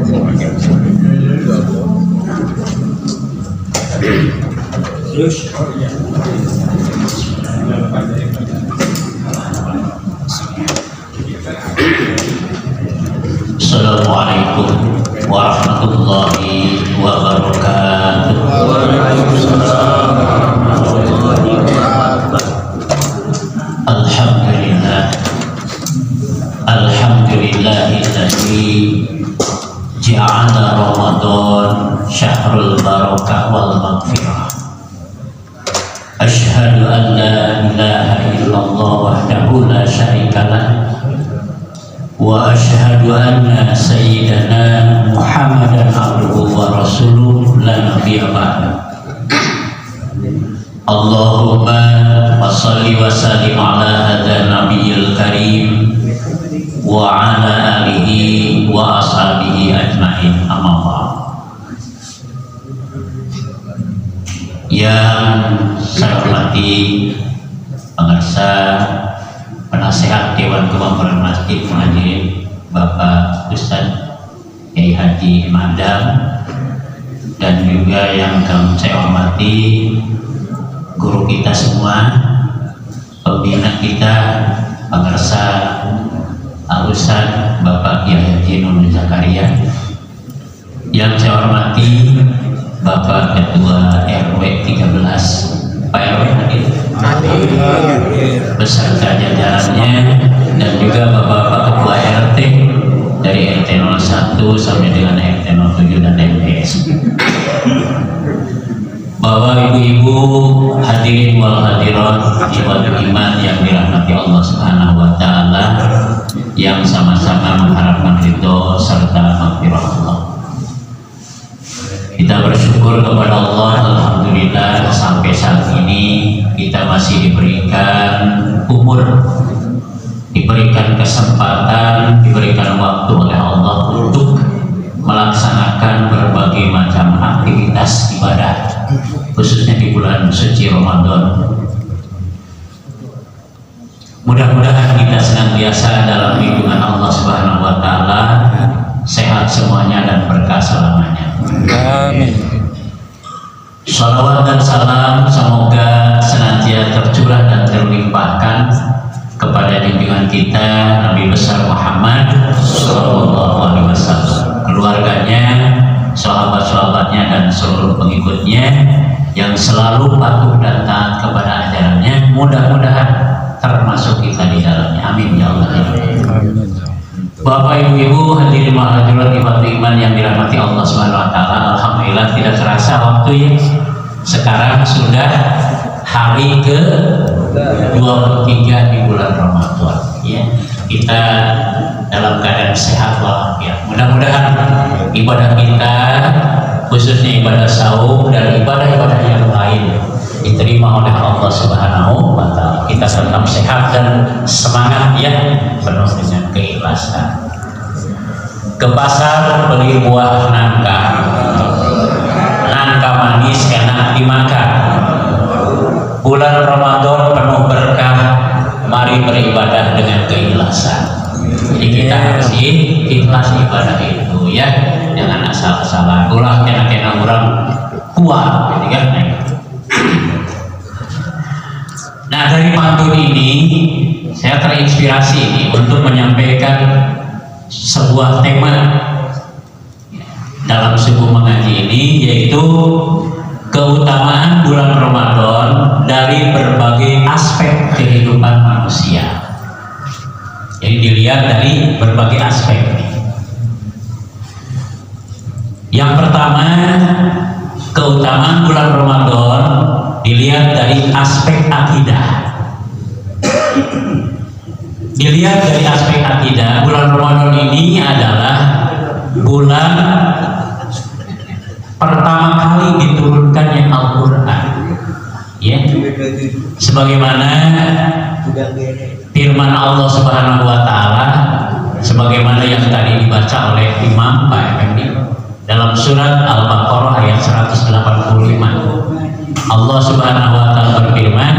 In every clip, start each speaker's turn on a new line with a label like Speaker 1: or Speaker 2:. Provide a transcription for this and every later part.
Speaker 1: Assalamualaikum warahmatullahi wabarakatuh. Alhamdulillah, alhamdulillahilladzi ja'ala Ramadan syahrul barakah wal maghfirah. Asyhadu an la ilaha illallah wahdahu la syarikalah wa asyhadu anna sayyidana Muhammadan abduhu wa rasuluh la nabiyya ba'da. Allahumma wa salli wa sallim ala hadha nabiyil karim wa ala alihi wa ashabihi ajma'in, amma ba'd. Yang saya hormati pengarsa, penasehat Dewan Kemakmuran Masjid Muhajirin, Bapak Ustadz Kiai Haji Madam, dan juga yang saya hormati guru kita semua, pembina kita, pengarsa Al-Ustadz Bapak Kiai Haji Nur Zakaria, yang saya hormati Bapak Ketua RW 13 Pak RW hadir beserta jajarannya, dan juga Bapak Ketua RT dari RT 01 sampai dengan RT 07 dan MPS. Bapak ibu-ibu hadirin wal hadirat ibadah iman yang dirahmati Allah Subhanahu wa taala, yang sama-sama mengharapkan ridho serta maghfirah Allah. Kita bersyukur kepada Allah, alhamdulillah sampai saat ini kita masih diberikan umur, diberikan kesempatan, diberikan waktu oleh Allah untuk melaksanakan berbagai macam aktivitas ibadah, khususnya di bulan suci Ramadan. Mudah-mudahan kita senantiasa dalam lindungan Allah Subhanahu wa taala, sehat semuanya dan berkah selamanya. Amin. Shalawat dan salam semoga senantiasa tercurah dan terlimpahkan kepada junjungan kita Nabi besar Muhammad Sallallahu Alaihi Wasallam, keluarganya, sahabat-sahabatnya, dan seluruh pengikutnya yang selalu patuh dan taat kepada ajarannya. Mudah-mudahan termasuk kita di dalamnya. Amin ya Allah. Bapak ibu-ibu hadirin wal hadirat iman yang dirahmati Allah Subhanahu wa taala, alhamdulillah tidak terasa waktu ya. Sekarang sudah hari ke-23 di bulan Ramadan ya. Kita dalam keadaan sehat walafiat. Mudah-mudahan ibadah kita, khususnya ibadah saum dan ibadah-ibadah yang lain, diterima oleh Allah Subhanahu wa taala. Kita tetap sehat dan semangat ya, penuh dengan keikhlasan. Ke pasar beli buah nangka, nangka manis enak dimakan. Bulan Ramadan penuh berkah, mari beribadah dengan keikhlasan. Jadi kita harus ikhlas ibadah itu ya, jangan asal-asalan. Ulah kena orang kuat, gitu kan? Nah, dari pantun ini saya terinspirasi ini untuk menyampaikan sebuah tema dalam sebuah mengaji ini, yaitu keutamaan bulan Ramadan dari berbagai aspek kehidupan manusia. Jadi dilihat dari berbagai aspek ini. Yang pertama, keutamaan bulan Ramadan dilihat dari aspek akidah. Dilihat dari aspek akidah, bulan Ramadan ini adalah bulan pertama kali diturunkannya Al-Quran ya, sebagaimana firman Allah Subhanahu wa taala, sebagaimana yang tadi dibaca oleh Imam Pak Effendi dalam surat Al-Baqarah ayat 185. Allah Subhanahu wa taala berfirman,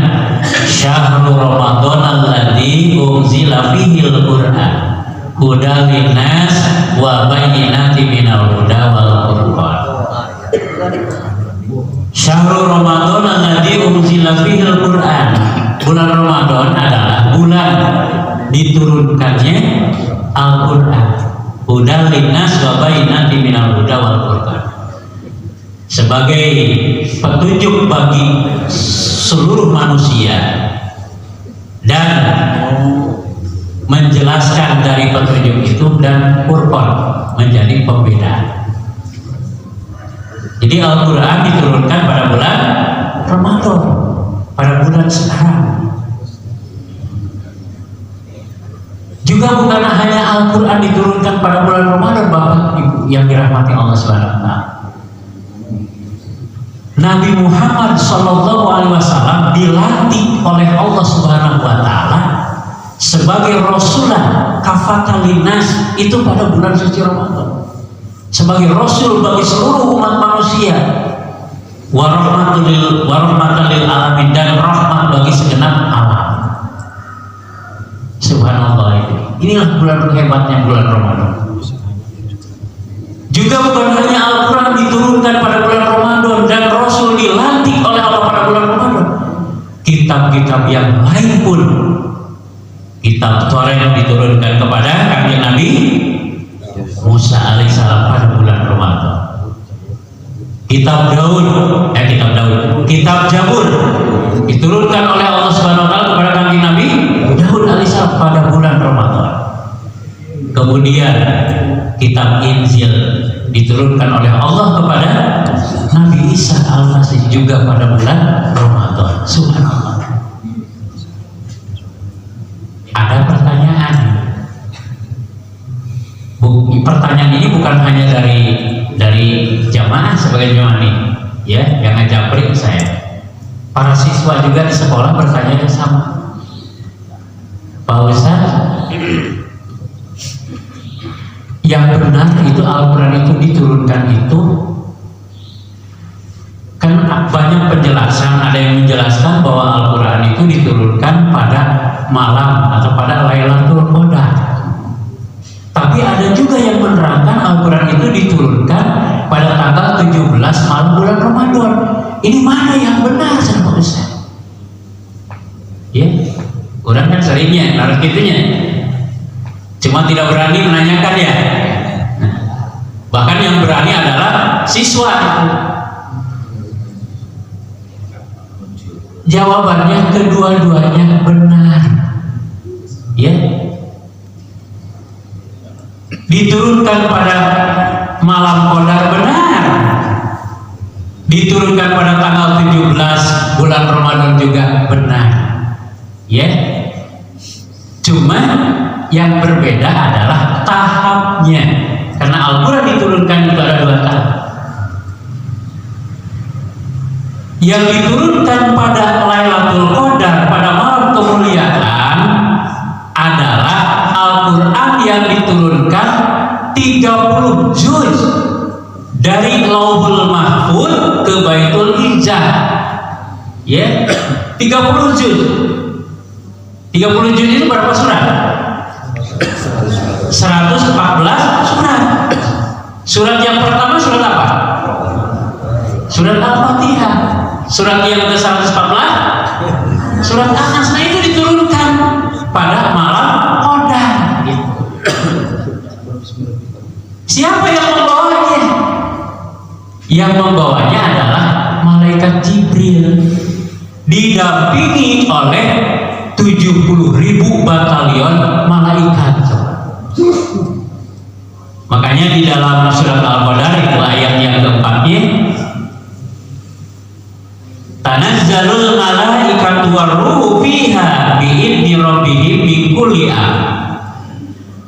Speaker 1: "Syahrul Ramadan alladzi unzila fihil Qur'an hudan linnas wa bayyinatin minal Syahrul Ramadan alladzi unzila fihil Qur'an. Bulan Ramadan adalah bulan diturunkannya Al-Qur'an. Hudan linnas wa bayyinatin minal huda wal furqan. Sebagai petunjuk bagi seluruh manusia dan menjelaskan dari petunjuk itu, dan Furqan menjadi pembeda. Jadi Al-Quran diturunkan pada bulan Ramadan, pada bulan sekarang. Juga bukan hanya Al-Quran diturunkan pada bulan Ramadan, Bapak Ibu yang dirahmati Allah SWT. Nabi Muhammad SAW dilantik oleh Allah Subhanahu Wa Taala sebagai Rasulah kafatan linnas itu pada bulan suci Ramadan, sebagai Rasul bagi seluruh umat manusia, warahmatan lil alamin, dan rahmat bagi segenap alam. Subhanallah, inilah bulan hebatnya bulan Ramadan. Juga bukan hanya Al-Quran diturunkan pada bulan Ramadan dan Rasul dilantik oleh Allah pada bulan Ramadan, kitab-kitab yang lain pun, kitab Taurat diturunkan kepada kanjeng Nabi Musa alaihissalam pada bulan Ramadan. Kitab Zabur diturunkan oleh Allah Subhanahu Wa Taala kepada kanjeng Nabi Daud alaihissalam pada bulan Ramadan. Kemudian kitab Injil diturunkan oleh Allah kepada Nabi Isa al-Masih juga pada bulan Ramadan. Subhanallah. Ada pertanyaan. Pertanyaan ini bukan hanya dari jamaah sebagai jamaah ini, ya, yang ngajapri saya. Para siswa juga di sekolah bertanya yang sama. Pak Ustaz, yang benar itu Al-Quran itu diturunkan itu kan banyak penjelasan. Ada yang menjelaskan bahwa Al-Quran itu diturunkan pada malam atau pada Lailatul Qadar, tapi ada juga yang menerangkan Al-Quran itu diturunkan pada tanggal 17 malam bulan Ramadan. Ini mana yang benar, Pak Ustaz? Ya, orang kan seringnya naruh gitunya, cuma tidak berani menanyakan ya. Nah, bahkan yang berani adalah siswa itu. Jawabannya kedua-duanya benar. Ya, diturunkan pada malam Qadar benar, diturunkan pada tanggal 17 bulan Ramadan juga benar. Ya, cuma yang berbeda adalah tahapnya, karena Al-Quran diturunkan itu ada 2 tahap. Yang diturunkan pada Lailatul Qadar, pada malam kemuliaan, adalah Al-Quran yang diturunkan 30 juz dari Lauhul Mahfuz ke Baitul Izzah. Ya, 30 juz. 30 juz itu berapa surat? 114 surat. Surat yang pertama surat apa? Surat Al-Fatihah. Surat yang ke-114 surat An-Nas. Nah, itu diturunkan pada malam Qadar gitu. Siapa yang membawanya? Yang membawanya adalah malaikat Jibril, didampingi oleh 70.000 batalion malaikat. Makanya di dalam surat Al-Qadar itu ayat yang keempatnya, tanazzalul malaikatu warruhu fiha bi'idni rabbihim min kulli amr.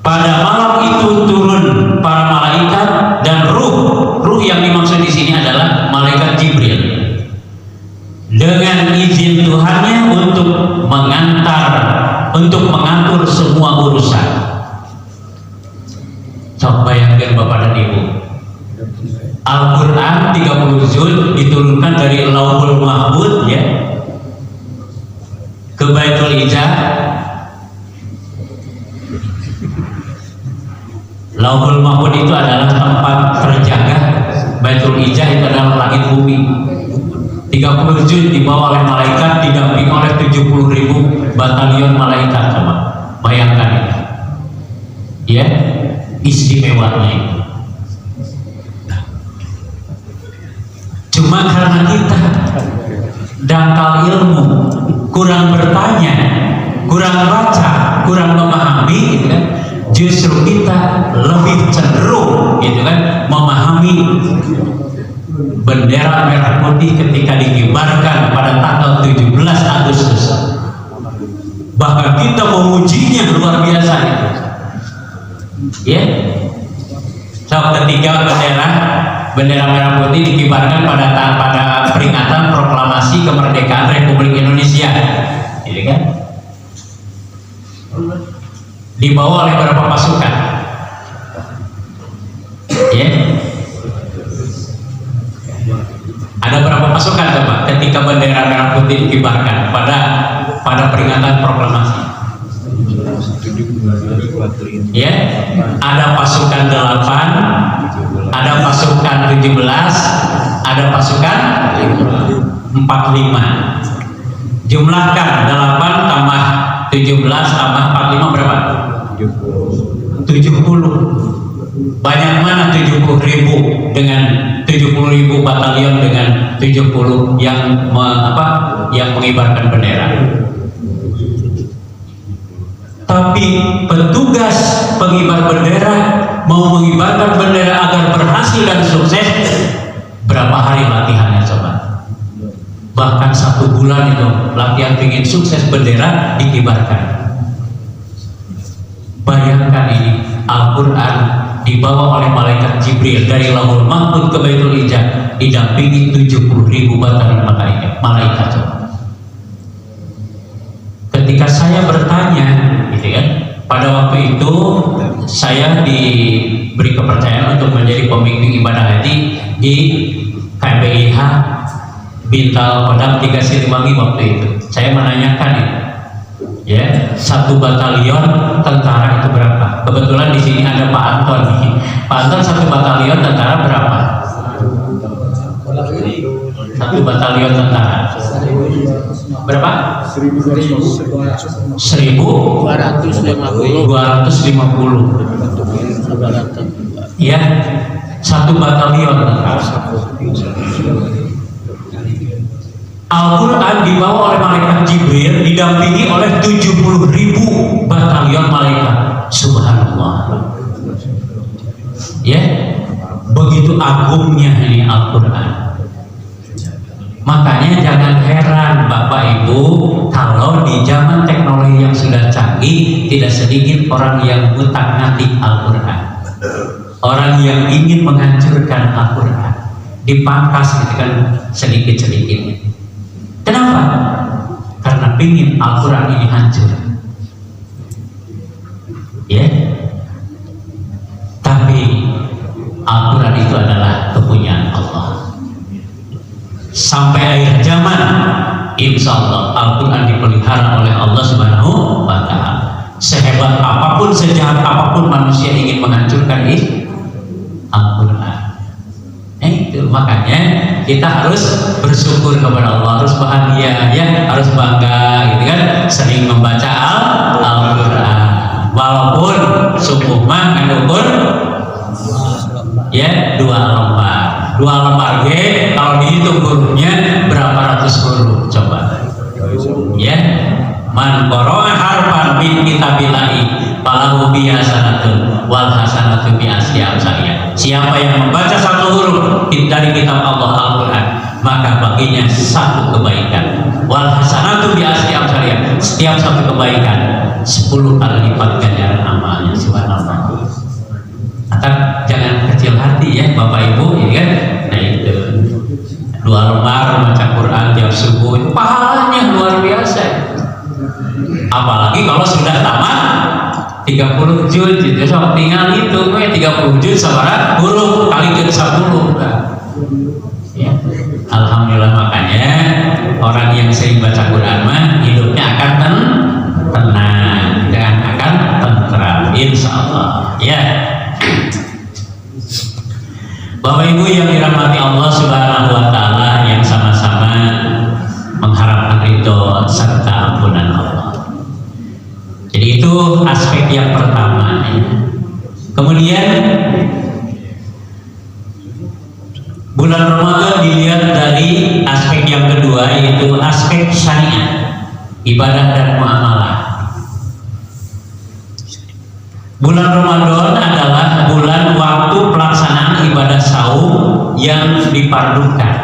Speaker 1: Pada malam itu turun para malaikat dan ruh yang dimaksud di sini adalah malaikat Jibril, dengan izin Tuhannya untuk mengatur semua urusan. Coba bayangkan Bapak dan Ibu, Al-Quran 30 juz diturunkan dari Lauhul Mahfuz ya ke Baitul Izzah. Lauhul Mahfuz itu adalah tempat terjaga, Baitul Izzah itu adalah langit bumi. 30 juz dibawa oleh malaikat, didampingi oleh 70.000 batalion malaikat. Coba bayangkan ini, ya, istimewanya itu. Cuma karena kita dangkal ilmu, kurang bertanya, kurang baca, kurang memahami, gitu kan, justru kita lebih cenderung, gitu kan, memahami bendera merah putih ketika dikibarkan pada tanggal 17 Agustus. Bahkan kita memujinya luar biasa, gitu. Ya, so ketika bendera merah putih dikibarkan pada peringatan proklamasi kemerdekaan Republik Indonesia, gitu kan, dibawa oleh beberapa pasukan, ya. Ada berapa pasukan coba ketika bendera merah putih dikibarkan pada peringatan proklamasi? Ya, ada pasukan 8, ada pasukan 17, ada pasukan 45. Jumlahkan 8 tambah 17 tambah 45 berapa? 70. Banyak mana 70.000 dengan 70.000 batalion dengan 70 yang mengibarkan bendera. Tapi petugas pengibar bendera mau mengibarkan bendera agar berhasil dan sukses, berapa hari latihannya coba? Bahkan 1 bulan itu latihan ingin sukses bendera dikibarkan. Bayangkan ini, Al-Quran dibawa oleh malaikat Jibril dari Lauhul Mahfuz ke Baitul Izzah, didampingi 70.000 batalion malaikat. Ketika saya bertanya, gitu kan, pada waktu itu saya diberi kepercayaan untuk menjadi pembimbing ibadah haji di KPIH Bintal Kodam 3 Siliwangi waktu itu. Saya menanyakan itu, ya, 1 batalion tentara itu berapa? Kebetulan di sini ada Pak Anton nih. Pak Anton 1 batalion tentara berapa? 1 batalion tentara berapa? 1.250. Ya, 1 batalion tentara. Al-Quran dibawa oleh malaikat Jibril, didampingi oleh 70.000 batalion malaikat. Subhanallah. Ya, begitu agungnya ini Al-Quran. Makanya jangan heran Bapak Ibu kalau di zaman teknologi yang sudah canggih tidak sedikit orang yang ngutak-ngatik Al-Quran, orang yang ingin menghancurkan Al-Quran, dipangkas gitu kan sedikit-sedikit. Kenapa? Karena ingin Al-Quran ini hancur, ya. Tapi Al-Quran itu adalah kepunyaan Allah. Sampai akhir zaman, insya Allah Al-Quran dipelihara oleh Allah Subhanahu wa Ta'ala. Sehebat apapun, sejahat apapun manusia ingin menghancurkan Al-Quran. Itu makanya kita harus bersyukur kepada Allah, harus bahagia, ya, harus bangga, gitu kan, sering membaca Al-Quran. Walaupun subuh mah ngadukun, ya, 2 lembar. 2 lembar G, kalau dihitung hurufnya berapa ratus huruf coba, ya. Man qara'a harfan min kitabillahi falahu bihi hasanatun wal hasanatu bi asri amsalih. Siapa yang membaca 1 huruf dari kitab Allah Al-Quran, maka baginya 1 kebaikan. Wal hasanatu bi asri amsalih. Setiap 1 kebaikan 10 kali lipat ganjaran amalnya. Subhanallah. Atau jangan kecil hati, ya Bapak Ibu, ya kan? Nah itu 2 lembar baca Quran tiap subuh itu pahalanya luar biasa. Apalagi kalau sudah tamat 30 juz, itu so, tinggal itu 30 juz sama huruf kali ke 10. Ya. Alhamdulillah, makanya orang yang sering baca Quran mah hidupnya akan tenang dan akan tentram, insya Allah, ya. Bapak Ibu yang dirahmati Allah Subhanahu wa Ta'ala, yang sama-sama Itu aspek yang pertama. Kemudian bulan Ramadan dilihat dari aspek yang kedua, yaitu aspek syariat, ibadah dan muamalah. Bulan Ramadan adalah bulan waktu pelaksanaan ibadah saum yang difardukan,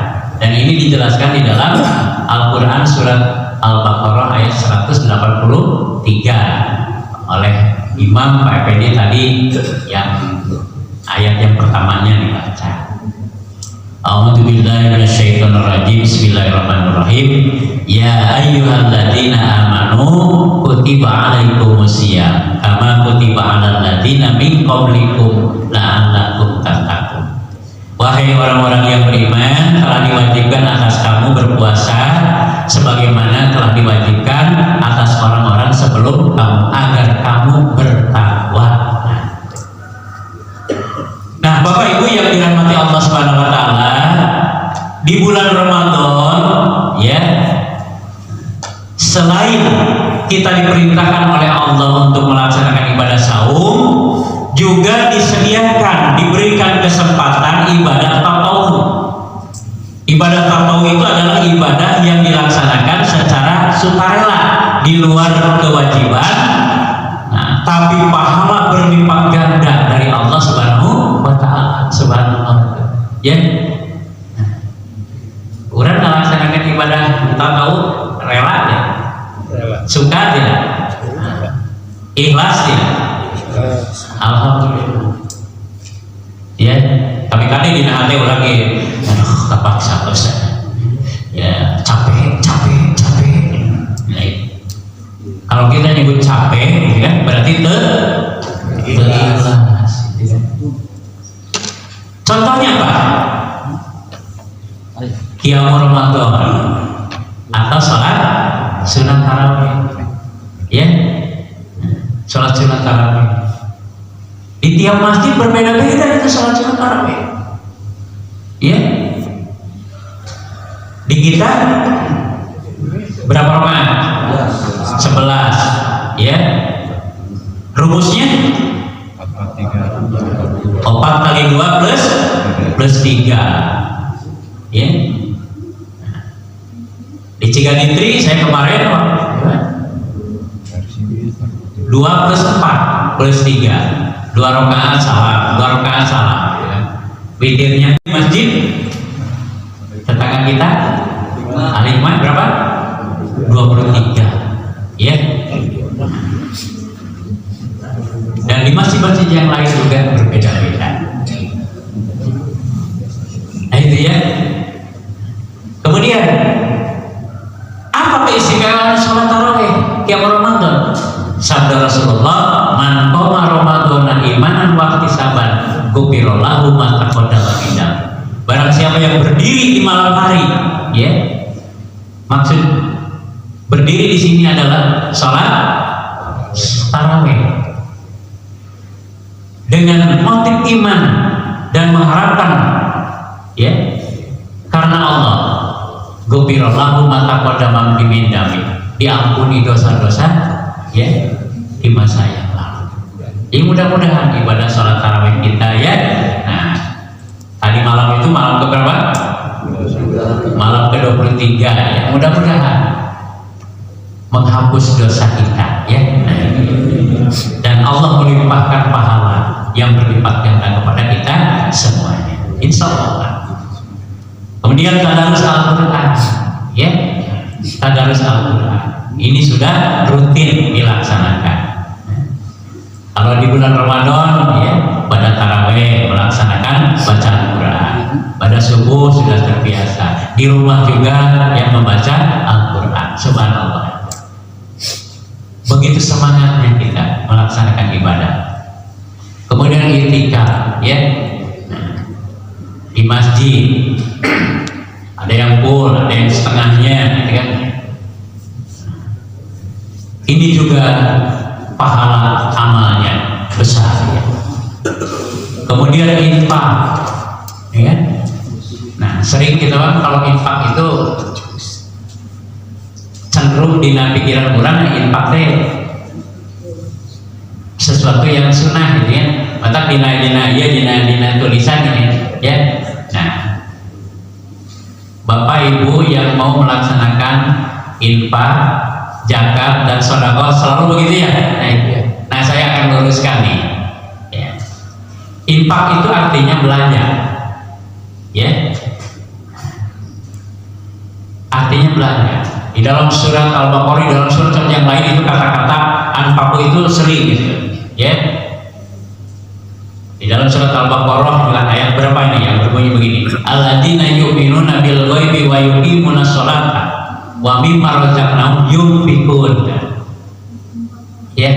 Speaker 1: dan ini dijelaskan di dalam Al-Quran surat Al-Baqarah ayat 183 oleh Imam Pak Effendi tadi, yang ayat yang pertamanya dibaca. A'udzubillahi minasyaitonirrajim. Bismillahirrahmanirrahim. Ya ayyuhalladzina amanu kutiba alaikumusiyam kama kutiba alal ladzina min qablikum la'allakum tattaqun. Wahai orang-orang yang beriman, telah diwajibkan atas kamu berpuasa sebagaimana telah diwajibkan atas orang-orang sebelum kamu, agar kamu bertakwa. Nah, Bapak Ibu yang dirahmati Allah Subhanahu wa taala, di bulan Ramadan ya, selain kita diperintahkan oleh Allah untuk melaksanakan ibadah saum, juga disediakan, diberikan kesempatan ibadah tatawwu. Ibadah tatawwu itu adalah ibadah yang dilaksanakan secara sukarela di luar kewajiban, nah, tapi pahala berlipat ganda dari Allah Subhanahu wa taala. Subhanallah. Ya. Orang melaksanakan ibadah tatawwu rela ya? Suka tidak? Ikhlas tidak? Alhamdulillah. Ya, tapi kadang di hati orang ini, aduh, terpaksa dosa. Ya, capek. Nah, kalau kita nyebut capek, ya, berarti ikhlas. Contohnya apa? Qiyam Ramadan atau sholat sunat tarawih. Ya, sholat sunat tarawih. Di tiap masjid berbeda-beda itu sholat sunat tarawih. Ya, di kita berapa rakaat? 11. Ya, rumusnya 4 kali 2 plus 3. Ya, di Ciganitri saya kemarin 2 plus 4 plus 3, 2 rakaat salah, ya. Witirnya di masjid tetangga kita Al-Iman berapa? 23. Ya. Dan di masjid-masjid yang lain juga berbeda-beda. Nah itu ya. Kemudian apa keistimewaan sholat tarawih qiyam Ramadan? Sabda Rasulullah, man qoma Ramadhana imanan wa ihtisaban ghufira lahu ma taqaddama min dzambi. Barang siapa yang berdiri di malam hari, ya. Maksud berdiri di sini adalah sholat tarawih dengan motif iman dan mengharapkan, ya, karena Allah, ghufira lahu ma taqaddama min dzambi, diampuni dosa-dosa, ya, di masa yang lalu. Jadi mudah-mudahan ibadah sholat tarawih kita, ya. Nah, tadi malam itu malam keberapa? Malam ke-23, ya. Mudah-mudahan menghapus dosa kita, ya. Dan Allah melimpahkan pahala yang berlipat ganda kepada kita semuanya, insya Allah. Kemudian tadarus Al-Quran, ya, tadarus Al-Quran ini sudah rutin dilaksanakan. Kalau di bulan Ramadan, ya, pada tarawih melaksanakan bacaan Quran, pada subuh sudah terbiasa, di rumah juga yang membaca Al-Quran. Subhanallah. Begitu semangatnya kita melaksanakan ibadah. Kemudian i'tikaf, ya, di masjid ada yang full, ada yang setengahnya, gitu kan. Ini juga pahala amalnya besar, ya. Kemudian infak, ya. Nah, sering kita kan kalau infak itu cenderung dina pikiran orang infak teh sesuatu yang sunnah gitu ya. Mata dina tulisan ini ya. Nah, Bapak Ibu yang mau melaksanakan infak, zakat dan sedekah selalu begitu ya. Nah, saya akan luruskan nih. Ya. Infak itu artinya belanja. Ya. Artinya belanja. Di dalam surat Al-Baqarah, di dalam surat yang lain itu kata-kata anfaqu itu sering gitu. Ya. Di dalam surat Al-Baqarah dengan ayat berapa ini yang berbunyi begini? Alladzina yu'minuna bil ghaibi wa yuqimunas sholata wa mimma razaqnahum yunfiqun. Ya.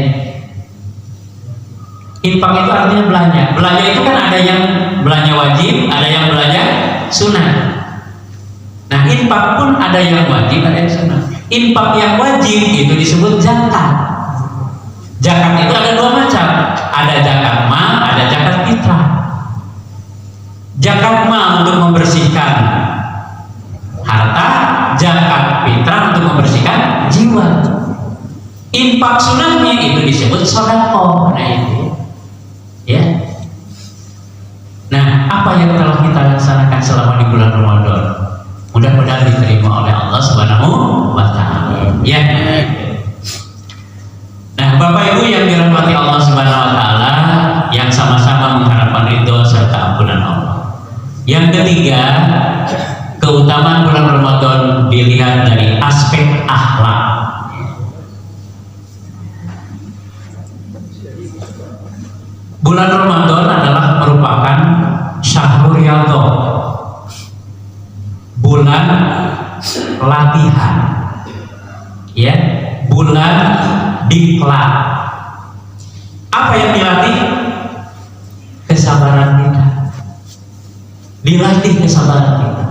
Speaker 1: Infak itu artinya belanja. Belanja itu kan ada yang belanja wajib, ada yang belanja sunnah. Nah, infak pun ada yang wajib, ada yang sunnah. Infak yang wajib itu disebut zakat. Zakat itu ada dua macam. Ada zakat mal, ada zakat fitrah. Zakat mal untuk membersihkan harta, zakat fitrah untuk membersihkan jiwa. Infak sunnahnya itu disebut sedekah. Nah itu ya. Nah, apa yang telah kita laksanakan selama di bulan Ramadan? Mudah-mudahan diterima oleh Allah Subhanahu wa Ta'ala. Ya. Nah, Bapak Ibu yang dirahmati Allah Subhanahu wa Ta'ala, yang sama-sama mengharapkan ridho serta ampunan Allah. Yang ketiga, keutamaan bulan Ramadan dilihat dari aspek akhlak. Bulan Ramadan adalah merupakan syahrul riyadhah, bulan latihan, ya, bulan diklat. Apa yang dilatih? Kesabaran kita. Dilatih kesabaran kita.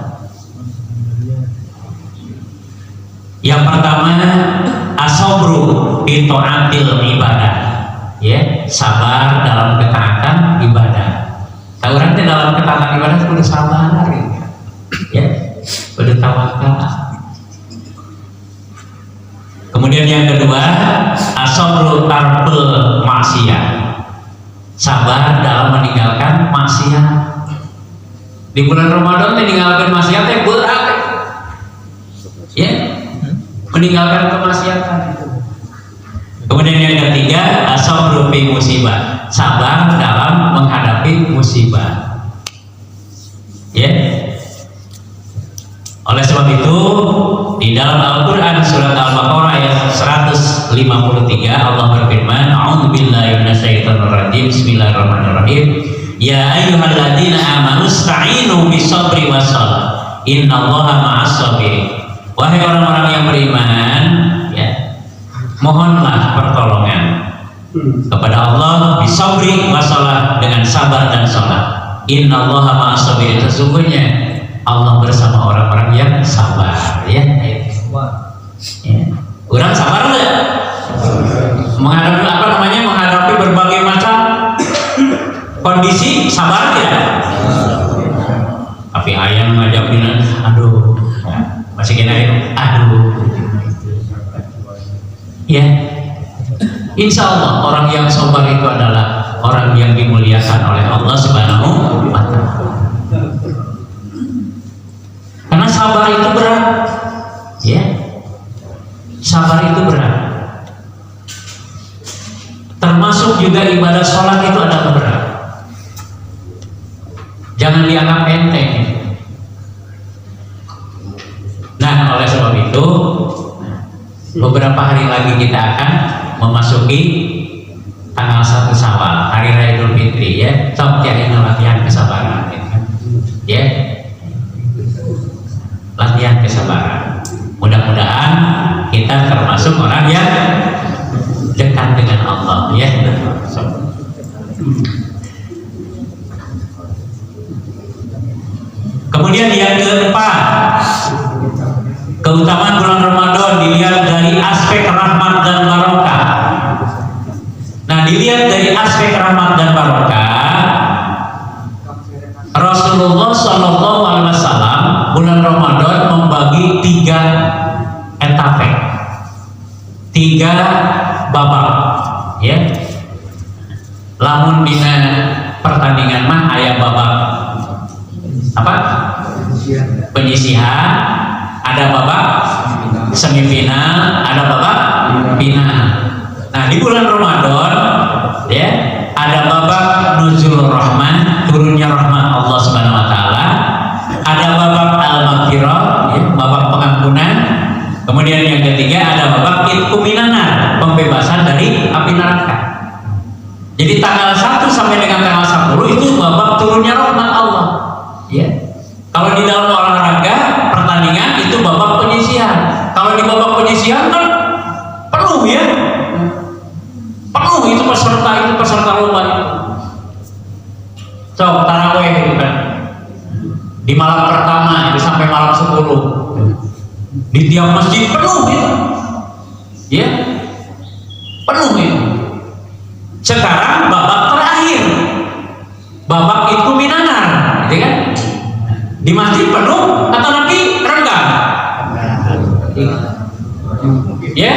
Speaker 1: Yang pertama, as-sabru bi ta'atil ibadah. Ya, sabar dalam ketaatan ibadah. Orang itu dalam ketaatan ibadah kudu sabar ya. Kudu tawakal. Kemudian yang kedua, as-sabru tarkul maksiat. Sabar dalam meninggalkan maksiat. Di bulan Ramadan meninggalkan maksiat yang berat. Ya. Meninggalkan kemaksiatan. Kemudian yang ketiga, as-sabru fi musibah. Sabar dalam menghadapi musibah. Ya. Oleh sebab itu, di dalam Al-Qur'an surat Al-Baqarah ayat 153 Allah berfirman, "A'udzubillahi minasyaitonir rajim. Bismillahirrahmanirrahim. Ya ayyuhalladzina amanu ista'inu bis-sabri was-shalah. Innallaha ma'as-sabirin." Wahai orang-orang yang beriman, ya, mohonlah pertolongan kepada Allah bisabri wassalah, dengan sabar dan sholat. Innallaha ma'as-sabirin. Sesungguhnya Allah bersama orang-orang yang sabar. Ya, ya. Orang sabar nggak? Menghadapi apa namanya? Menghadapi berbagai macam kondisi, sabar tidak? Tapi ayam ngadapin, aduh, masih kena itu, aduh. Ya, insya Allah orang yang sabar itu adalah orang yang dimuliakan oleh Allah Subhanahu wa Ta'ala. Karena sabar itu berat, ya. Sabar itu berat. Termasuk juga ibadah sholat itu adalah berat. Jangan dianggap enteng. Nah, oleh sebab itu, beberapa hari lagi kita akan memasuki tanggal 1 Syawal, hari Raya Idul Fitri, ya. Sok cari latihan kesabaran, ya. Latihan kesabaran. Mudah-mudahan kita termasuk orang yang dekat dengan Allah, ya. Kemudian yang keempat, keutamaan bulan Ramadan dilihat dari aspek rahmat dan barokah. Nah, dilihat dari aspek rahmat dan barokah, Rasulullah Shallallahu Alaihi Wasallam bulan Ramadan membagi 3 etape, 3 babak, ya. lamun dina pertandingan mah aya babak apa? Penyisihan, ada babak semifinal, ada babak final. Nah, di bulan Ramadan ya, ada babak nuzul rahman, turunnya rahmat Allah Subhanahu wa taala. Ada babak al-maghfirah, ya, babak pengampunan. Kemudian yang ketiga ada babak itqu minan nar, pembebasan dari api neraka. Jadi tanggal 1 sampai dengan tanggal 10 itu babak turunnya rahmat Allah. Ya. Kalau di dalam olahraga pertandingan itu babak penyisihan. Kalau di babak penyisihan kan penuh ya, penuh itu peserta lomba itu. So taraweh itu kan di malam pertama itu sampai malam 10 di tiap masjid penuh itu, ya penuh itu. Sekarang babak terakhir, babak itu minanar, gitu kan? Di masjid penuh atau nanti renggang? Ya,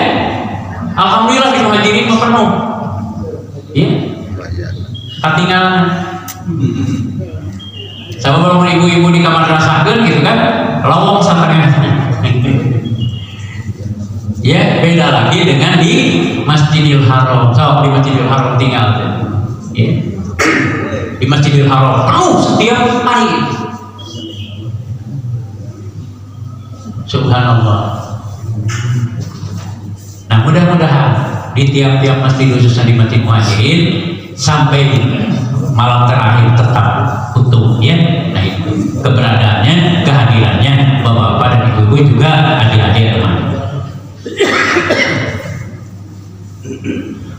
Speaker 1: alhamdulillah di muhajirin penuh. Ya, ketinggalan. Sama belum ibu-ibu di kamar rasakan gitu kan? Lowong sampai. Ya, beda lagi dengan di Masjidil Haram. So, di Masjidil Haram tinggal. Ya. Di Masjidil Haram penuh setiap hari. Subhanallah. Nah, mudah-mudahan di tiap-tiap masjid khususnya di Masjid Muhajirin sampai malam terakhir tetap utuh ya. Nah, itu keberadaannya, kehadirannya bapak-bapak dan ibu-ibu juga adik-adik teman.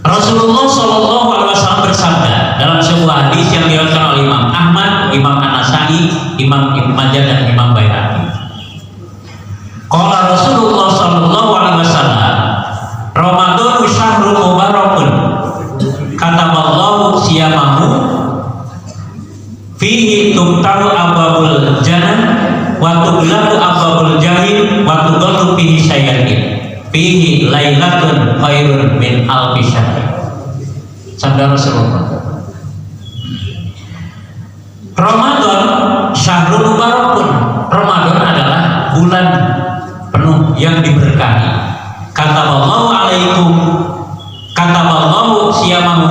Speaker 1: Rasulullah Shallallahu Alaihi Wasallam bersabda dalam sebuah hadis yang diriwayatkan oleh Imam Ahmad, Imam An-Nasai, Imam Ibnu Majah dan Imam Baihaqi. Qala Rasulullah Shallallahu Alaihi Wasallam, Ramadan syahrul mubarakun, kataballahu siyamahu, fihi tubtaru abwabul jannah, wa tughlaqu abwabul jahim, wa tughallu fihi syayatin. Fihi lailatun khairun min alfi syahr. Sabda Rasulullah. Ramadan syahrul mubarakun. Ramadan adalah bulan penuh yang diberkahi. Kataballahu alaikum, kataballahu siyamahu.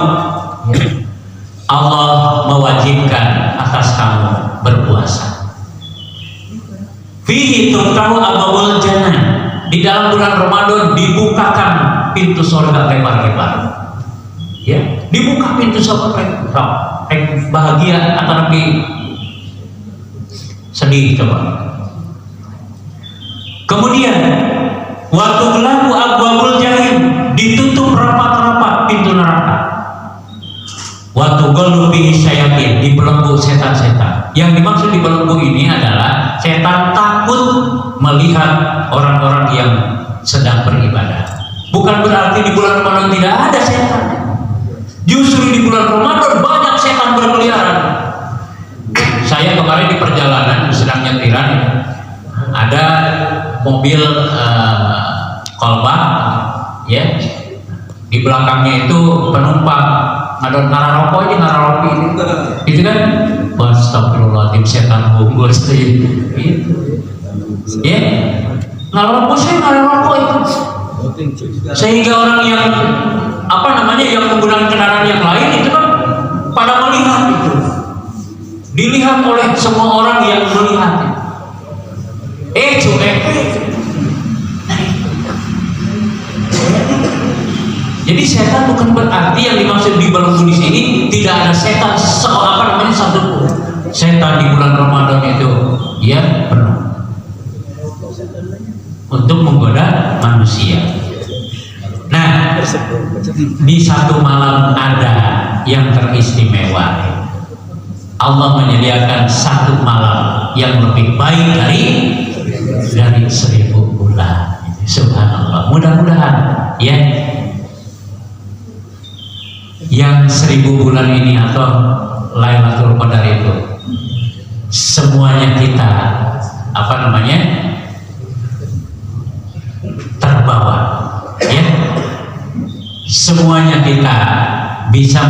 Speaker 1: Allah mewajibkan atas kamu berpuasa. Fihi tuftahu abwabul jannah. Di dalam bulan Ramadan dibukakan pintu surga lebar-lebar. Ya, dibuka pintu surga lebar. Bahagia atau nanti sedih coba. Kemudian waktu gelaku abwabul jahim, ditutup rapat-rapat pintu neraka. Waktu ghallu bihi syayatin, dibelenggu setan-setan. Yang dimaksud dibelenggu ini adalah setan takut melihat orang-orang yang sedang beribadah. Bukan berarti di bulan Ramadan tidak ada setan. Justru di bulan Ramadan banyak setan berkeliaran. Saya kemarin di perjalanan sedang nyetiran, ada mobil kolbak, ya, di belakangnya itu penumpang ada ngararoko ini ngararoko ini, itu kan, astagfirullahaladzim, setan bungkus itu. Ya, ngararoko itu, sehingga orang yang apa namanya yang menggunakan kendaraan yang lain itu kan pada melihat itu, dilihat oleh semua orang yang melihat. Jadi setan bukan berarti yang dimaksud dibelenggu di sini tidak ada setan satu pun. Setan di bulan Ramadan itu ya penuh untuk menggoda manusia. Nah, di satu malam ada yang teristimewa. Allah menyediakan satu malam yang lebih baik dari 1000 bulan. Subhanallah. Mudah-mudahan ya yang 1000 bulan ini atau Lailatul Qadar itu semuanya kita apa namanya terbawa ya, semuanya kita bisa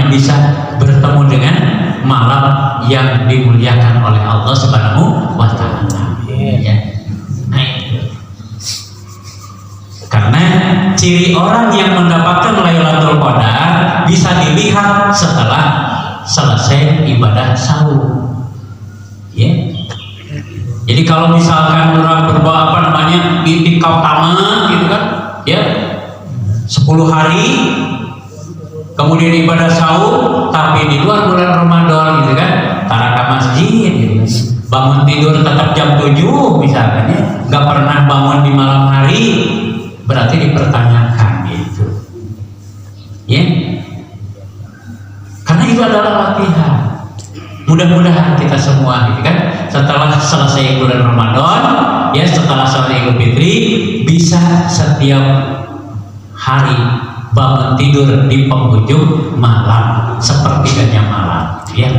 Speaker 1: bisa bertemu dengan malam yang dimuliakan oleh Allah Subhanahu wa Ta'ala. Ya. Nah, karena ciri orang yang mendapatkan Lailatul Qadar bisa dilihat setelah selesai ibadah sahur. Ya. Jadi kalau misalkan orang berbawa itikaf tamat gitu kan, ya 10 hari kemudian ibadah sahur tapi di luar bulan Ramadan gitu kan, tarak masjid gitu kan. Bangun tidur tetap jam 7 misalkan ya, nggak pernah bangun di malam hari, berarti dipertanyakan gitu. Ya. Karena itu adalah latihan. Mudah-mudahan kita semua gitu kan, setelah selesai bulan Ramadan, ya setelah sholat Idul Fitri, bisa setiap hari bangun tidur di penghujung malam, sepertiganya malam, ya.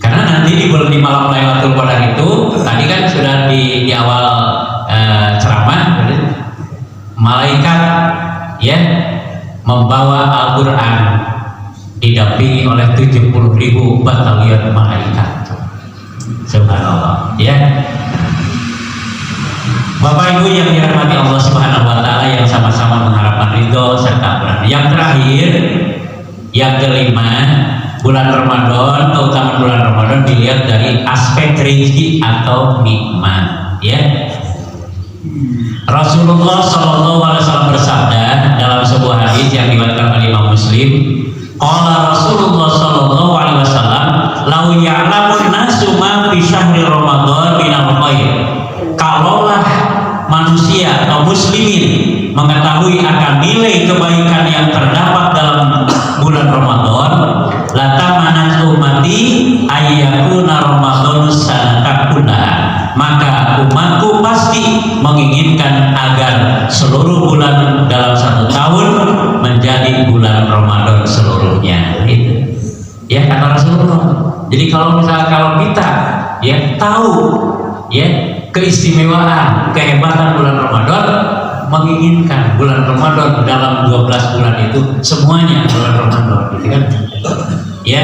Speaker 1: Karena nanti di malam Lailatul Qadar itu, tadi kan sudah di awal ceramah, malaikat ya membawa Al-Quran didampingi oleh 70.000 batalion malaikat. Subhanallah, ya. Bapak Ibu yang dirahmati Allah Subhanahu wa Ta'ala, yang sama-sama mengharapkan ridho serta Quran. Yang terakhir, yang kelima, bulan Ramadan, keutamaan bulan Ramadan dilihat dari aspek rezeki atau nikmat, ya. Rasulullah SAW bersabda dalam sebuah hadis yang diriwayatkan oleh Imam Muslim, qala Rasulullah SAW, lau ya'lamun nasu ma fi syahri Ramadan minal khair. Kalaulah manusia atau muslimin mengetahui akan nilai kebaikan yang terdapat dalam bulan Ramadan, latamanat ummati ayyakuna Ramadanus sanata kullaha, maka umatku pasti menginginkan agar seluruh bulan dalam satu tahun menjadi bulan Ramadan seluruhnya. Itu ya kata Rasulullah. Jadi kalau kita ya tahu ya keistimewaan, kehebatan bulan Ramadan, menginginkan bulan Ramadan dalam 12 bulan itu semuanya bulan Ramadan, gitu kan? Ya.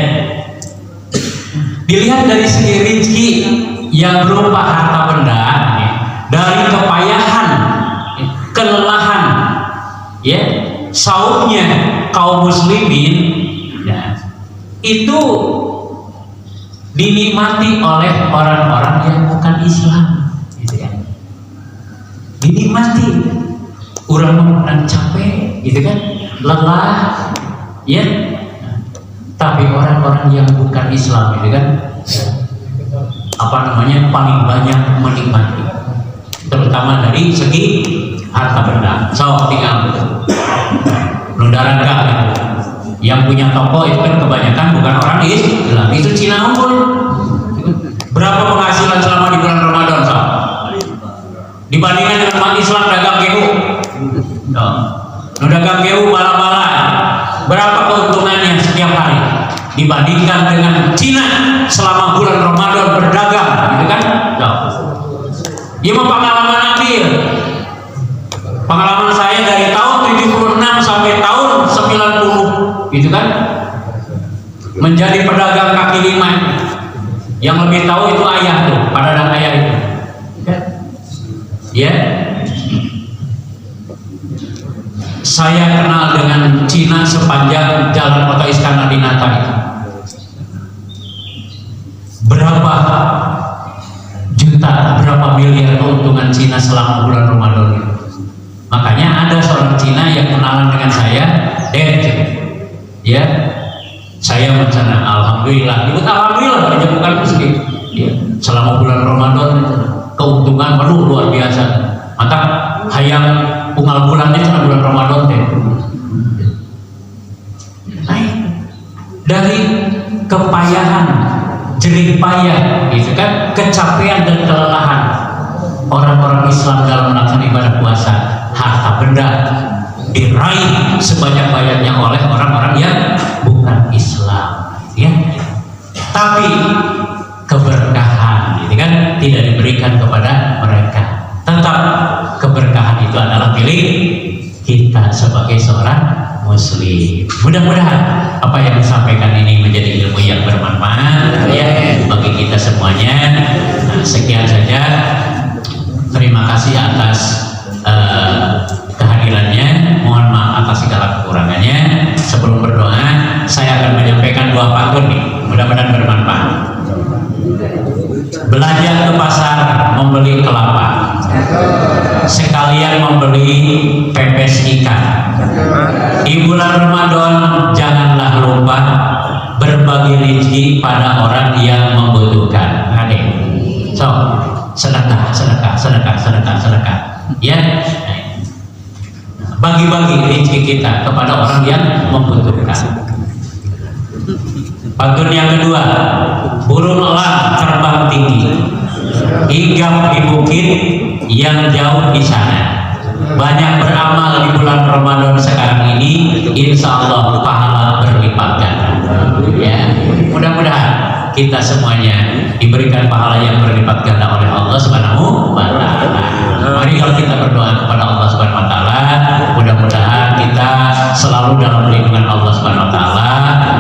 Speaker 1: Dilihat dari segi rezeki yang berupa harta benda, ya, dari kepayahan, ya, kelelahan, ya, saumnya kaum muslimin, ya, itu dinikmati oleh orang-orang yang bukan Islam. Dinikmati, orang capek gitu kan, lelah ya, tapi orang-orang yang bukan Islam gitu kan, paling banyak menikmati, terutama dari segi harta benda. So tinggal Nundaran yang punya toko itu kan kebanyakan bukan orang Islam, itu Cina unggul. Berapa penghasilan selama di bulan Ramadan, so? Dibandingkan dengan umat Islam dagang gehu, dagang gehu bala-bala, berapa keuntungannya setiap hari dibandingkan dengan Cina selama bulan Ramadan berdagang, gitu kan? Dia mah pengalaman ambil. Pengalaman saya dari tahun 76 sampai tahun 90, gitu kan? Menjadi pedagang kaki lima. Yang lebih tahu itu ayah tuh, pada dan ayah itu. Ya, saya kenal dengan Cina sepanjang jalan Kota Iskandar di Nata itu. Berapa juta, berapa miliar keuntungan Cina selama bulan Ramadan itu. Makanya ada seorang Cina yang kenalan dengan saya, ya, saya mencana alhamdulillah, alhamdulillah bukan miskin. Ya, selama bulan Ramadan itu keuntungan luar biasa. Maka hayang unggal bulannya cuma bulan Ramadan deh. Dari kepayahan, jerih payah, gitu kan, kecapean dan kelelahan orang-orang Islam dalam melaksanakan ibadah puasa, harta benda diraih sebanyak-banyaknya oleh orang-orang yang bukan Islam, ya. Tapi keberkahan, gitu kan, tidak diberikan kepada mereka. Tetap keberkahan itu adalah milik kita sebagai seorang muslim. Mudah-mudahan apa yang disampaikan ini menjadi ilmu yang bermanfaat ya bagi kita semuanya. Nah, sekian saja. Terima kasih atas kehadirannya. Mohon maaf atas segala kekurangannya. Sebelum berdoa, saya akan menyampaikan dua pantun nih. Mudah-mudahan bermanfaat. Belanja ke pasar membeli kelapa, sekalian membeli pepes ikan. Di bulan Ramadan janganlah lupa berbagi rezeki pada orang yang membutuhkan. Adik, so sedekah. Ya, bagi-bagi rezeki kita kepada orang yang membutuhkan. Pantun yang kedua, burung elang terbang tinggi, hinggap di bukit yang jauh di sana. Banyak beramal di bulan Ramadan sekarang ini, insya Allah pahala berlipat ganda. Ya, mudah-mudahan kita semuanya diberikan pahala yang berlipat ganda oleh Allah Subhanahu wa Ta'ala. Mari kalau kita berdoa kepada Allah Subhanahu wa Ta'ala, mudah-mudahan kita selalu dalam lindungan Allah Subhanahu wa Ta'ala,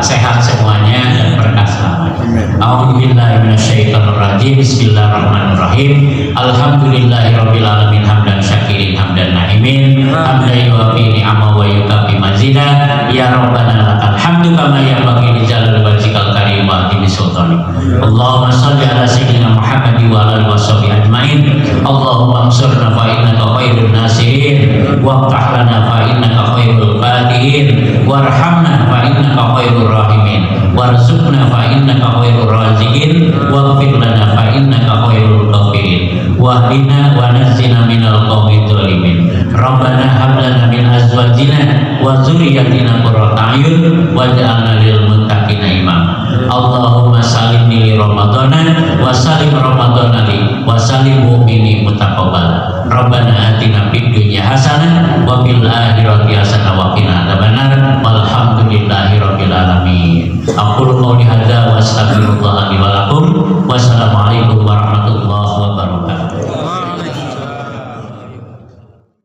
Speaker 1: sehat semuanya dan berkah selamanya. A'udzubillahi minasyaitonirrajim. Bismillahirrahmanirrahim. Alhamdulillahirabbil alamin hamdan syakirin hamdan na'imin hamdan yuwafi ni'ama wa yukafi mazida. Ya Rabbana lakal hamdu kama yanbaghi li jalali wajhikal karim wa azimi sultanik. Allahumma shalli ala sayyidina Muhammad wa ala alihi washabihi ajmain. Allahumma ansurna fa innaka khairun nasirin, waftah lana fa innaka khairul fatihin, warhamna fa innaka khairur rahimin, warzuqna fa innaka khairur raziqin, waghfir lana fa innaka khairul ghafirin, wahdina wa nazzina minal qaumidz zalimin. Rabbana hab lana min azwajina wa dzurriyyatina qurrata a'yun waj'alna lil muttaqina imama. Allahumma salimni li ramadhana wa salim ramadhana li wa salim mu'mini mutaqabbal. Rabbana atina fid dunya hasanah wa fil akhirati hasanah wa qina adzabannar. Walhamdulillahi rabbil alamin. Aqulu qouli hadza wa astaghfirullah li wa lakum. Wassalamualaikum warahmatullahi